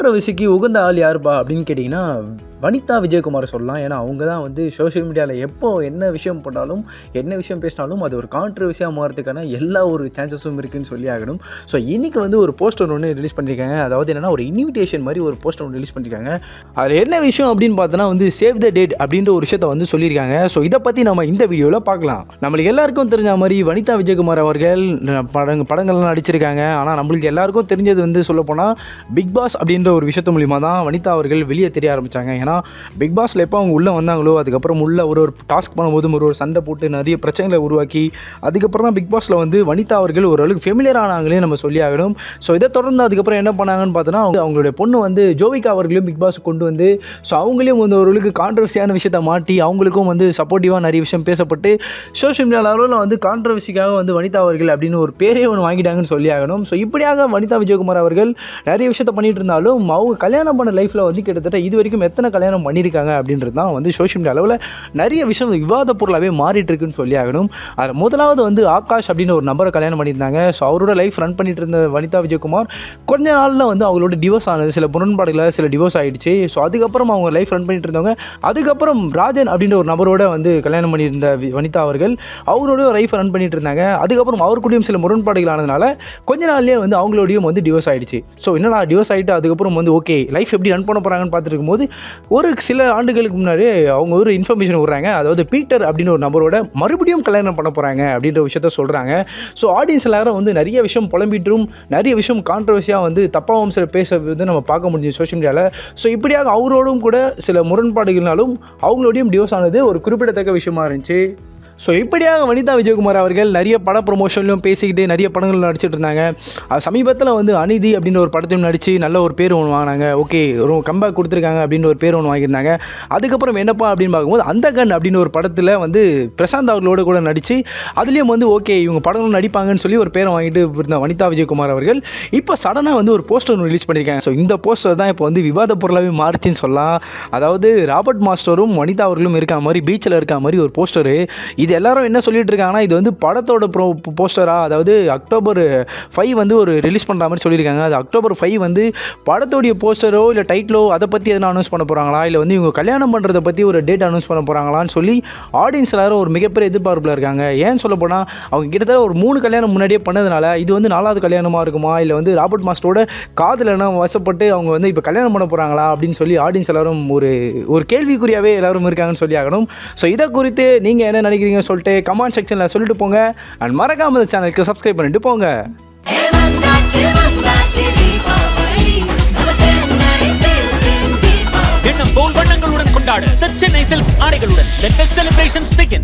கான்ட்ரவர்சிக்கு உகந்த ஆள் யாருப்பா அப்படின்னு கேட்டிங்கன்னா வனிதா விஜயகுமார் சொல்லலாம். ஏன்னா அவங்க தான் வந்து சோஷியல் மீடியாவில் எப்போ என்ன விஷயம் போட்டாலும் என்ன விஷயம் பேசினாலும் அது ஒரு கான்ட்ரவர்சியாக மாறதுக்கான எல்லா ஒரு சான்சஸும் இருக்குதுன்னு சொல்லி ஆகணும். ஸோ இன்றைக்கி வந்து ஒரு போஸ்டர் ஒன்று ரிலீஸ் பண்ணியிருக்காங்க. அதாவது என்னென்னா ஒரு இன்விடேஷன் மாதிரி ஒரு போஸ்டர் ஒன்று ரிலீஸ் பண்ணியிருக்காங்க. அதில் என்ன விஷயம் அப்படின்னு பார்த்தோன்னா வந்து சேவ் த டேட் அப்படின்ற ஒரு விஷயத்தை வந்து சொல்லியிருக்காங்க. ஸோ இதை பற்றி நம்ம இந்த வீடியோவில் பார்க்கலாம். நம்மளுக்கு எல்லாருக்கும் தெரிஞ்ச மாதிரி வனிதா விஜயகுமார் அவர்கள் படங்கள்லாம் நடிச்சிருக்காங்க. ஆனால் நம்மளுக்கு எல்லாருக்கும் தெரிஞ்சது வந்து சொல்லப்போனால் பிக் பாஸ் அப்படின்ற ஒரு விஷயத்து மூலிமா தான் வனிதா அவர்கள் வெளியே தெரிய ஆரம்பித்தாங்க. ஏன்னா பிக் பாஸில் எப்போ அவங்க உள்ளே வந்தாங்களோ அதுக்கப்புறம் உள்ள ஒரு டாஸ்க் பண்ணும்போது ஒரு சண்டை போட்டு நிறைய பிரச்சனைகளை உருவாக்கி அதுக்கப்புறம் தான் பிக் பாஸில் வந்து வனிதா அவர்கள் ஓரளவுக்கு ஃபெமிலியர் ஆனாங்களே நம்ம சொல்லி ஆகணும். ஸோ இதை தொடர்ந்து அதுக்கப்புறம் என்ன பண்ணாங்கன்னு பார்த்தோன்னா அவங்களுடைய பொண்ணு வந்து ஜோவிகா அவர்களையும் பிக் பாஸ் கொண்டு வந்து ஸோ அவங்களையும் வந்து ஓரளவுக்கு கான்ட்ரவர்சியான விஷயத்தை மாட்டி அவங்களுக்கும் வந்து சப்போர்ட்டிவாக நிறைய விஷயம் பேசப்பட்டு சோஷியல் மீடியா லெவலில் வந்து கான்ட்ரவர்சிக்காக வந்து வனிதா அவர்கள் அப்படின்னு ஒரு பேரே ஒன்று வாங்கிட்டாங்கன்னு சொல்லி ஆகணும். ஸோ இப்படியாக வனிதா விஜயகுமார் அவர்கள் நிறைய விஷயத்தை பண்ணிட்டு இருந்தாலும் அவங்க கல்யாணம் பண்ண லைஃப்பில் வந்து கிட்டத்தட்ட இது வரைக்கும் எத்தனை கல்யாணம் பண்ணியிருக்காங்க அப்படின்றது தான் வந்து சோஷியல் மீடியா அளவில் நிறைய விஷயம் விவாத பொருளாகவே மாறிட்டு இருக்குன்னு சொல்லி ஆகணும். அதில் முதலாவது வந்து ஆகாஷ் அப்படின்னு ஒரு நபரை கல்யாணம் பண்ணியிருந்தாங்க. ஸோ அவரோட லைஃப் ரன் பண்ணிட்டு இருந்த வனிதா விஜயகுமார் கொஞ்ச நாளில் வந்து அவங்களோட டிவோர்ஸ் ஆனது, சில முரண்பாடுகளாக சில டிவோர்ஸ் ஆகிடுச்சு. ஸோ அதுக்கப்புறம் அவங்க லைஃப் ரன் பண்ணிட்டு இருந்தவங்க அதுக்கப்புறம் ராஜன் அப்படின்ற ஒரு நபரோட வந்து கல்யாணம் பண்ணியிருந்த வனிதா அவர்கள் அவரோட லைஃப் ரன் பண்ணிட்டு இருந்தாங்க. அதுக்கப்புறம் அவருக்கூடையும் சில முரண்பாடுகள் ஆனதுனால கொஞ்ச நாள்லேயே வந்து அவங்களோடையும் வந்து டிவோர்ஸ் ஆகிடுச்சு. ஸோ என்னடா டிவோர்ஸ் ஆகிட்டு அதுக்கப்புறம் வந்து ஓகே லைஃப் எப்படி ரன் பண்ண போகிறாங்கன்னு பார்த்துட்டு இருக்கும்போது ஒரு சில ஆண்டுகளுக்கு முன்னாடி அவங்க ஒரு இன்ஃபர்மேஷன் விடுறாங்க. அதாவது பீட்டர் அப்படின்னு ஒரு நபரோட மறுபடியும் கல்யாணம் பண்ண போகிறாங்க அப்படின்ற விஷயத்த சொல்கிறாங்க. ஸோ ஆடியன்ஸ் எல்லாரும் வந்து நிறைய விஷயம் புலம்பிட்டும் நிறைய விஷயம் கான்ட்ரவர்சியாக வந்து தப்பாகவும் சில பேசுறது நம்ம பார்க்க முடிஞ்சு சோஷியல் மீடியாவில். ஸோ இப்படியாக அவரோடும் கூட சில முரண்பாடுகள்னாலும் அவங்களோடையும் டிவோர்ஸ் ஆனது ஒரு குறிப்பிடத்தக்க விஷயமா இருந்துச்சு. ஸோ இப்படியாக வனிதா விஜயகுமார் அவர்கள் நிறைய பட ப்ரொமோஷன்லையும் பேசிக்கிட்டு நிறைய படங்கள் நடிச்சிட்டு இருந்தாங்க. சமீபத்தில் வந்து அநீதி அப்படின்ற ஒரு படத்தையும் நடித்து நல்ல ஒரு பேர் ஒன்று வாங்கினாங்க. ஓகே ஒரு கம்பேக் கொடுத்துருக்காங்க அப்படின்ற ஒரு பேர் ஒன்று வாங்கியிருந்தாங்க. அதுக்கப்புறம் என்னப்பா அப்படின்னு பார்க்கும்போது அந்த கன் அப்படின்னு ஒரு படத்தில் வந்து பிரசாந்த் அவர்களோடு கூட நடித்து அதுலேயும் வந்து ஓகே இவங்க படங்களும் நடிப்பாங்கன்னு சொல்லி ஒரு பேரை வாங்கிட்டு இருந்த வனிதா விஜயகுமார் அவர்கள் இப்போ சடனாக வந்து ஒரு போஸ்டர் ஒன்று ரிலீஸ் பண்ணியிருக்காங்க. ஸோ இந்த போஸ்டர் தான் இப்போ வந்து விவாத பொருளாகவே மாறிச்சின்னு சொல்லலாம். அதாவது ராபர்ட் மாஸ்டரும் வனிதா அவர்களும் இருக்க மாதிரி பீச்சில் இருக்க மாதிரி ஒரு போஸ்டரு. இது எல்லாரும் என்ன சொல்லிட்டு இருக்காங்கன்னா இது வந்து படத்தோட போஸ்டரா, அதாவது October 5 வந்து ஒரு ரிலீஸ் பண்ணுற மாதிரி சொல்லியிருக்காங்க. அது October 5 வந்து படத்தோடைய போஸ்டரோ இல்லை டைட்டிலோ அதை பற்றி எதனா அனௌன்ஸ் பண்ண போகிறாங்களா, இல்லை வந்து இவங்க கல்யாணம் பண்ணுறதை பற்றி ஒரு டேட் அனௌன்ஸ் பண்ண போகிறாங்களான்னு சொல்லி ஆடியன்ஸ் எல்லாரும் ஒரு மிகப்பெரிய எதிர்பார்ப்பில் இருக்காங்க. ஏன்னு சொல்ல போனால் அவங்க கிட்டத்தட்ட ஒரு 3 கல்யாணம் முன்னாடியே பண்ணதுனால இது வந்து 4வது கல்யாணமாக இருக்குமா, இல்லை வந்து ராபர்ட் மாஸ்டரோட காதல் என்ன வசப்பட்டு அவங்க வந்து இப்போ கல்யாணம் பண்ண போகிறாங்களா அப்படின்னு சொல்லி ஆடியன்ஸ் எல்லாரும் ஒரு கேள்விக்குறியாகவே எல்லாரும் இருக்காங்கன்னு சொல்லி ஆகணும். ஸோ இதை குறித்து நீங்கள் என்ன நினைக்கிறீங்க சொல்லிட்டு கமெண்ட் செக்ஷனில் சொல்லிட்டு போங்க. அண்ட் மறக்காம இந்த சேனலுக்கு சப்ஸ்கிரைப் பண்ணிட்டு போங்க. எண்ணம் போல் வண்ணங்களுடன் கொண்டாட The Chennai Silks ஆடைகளுடன் let the celebrations begin.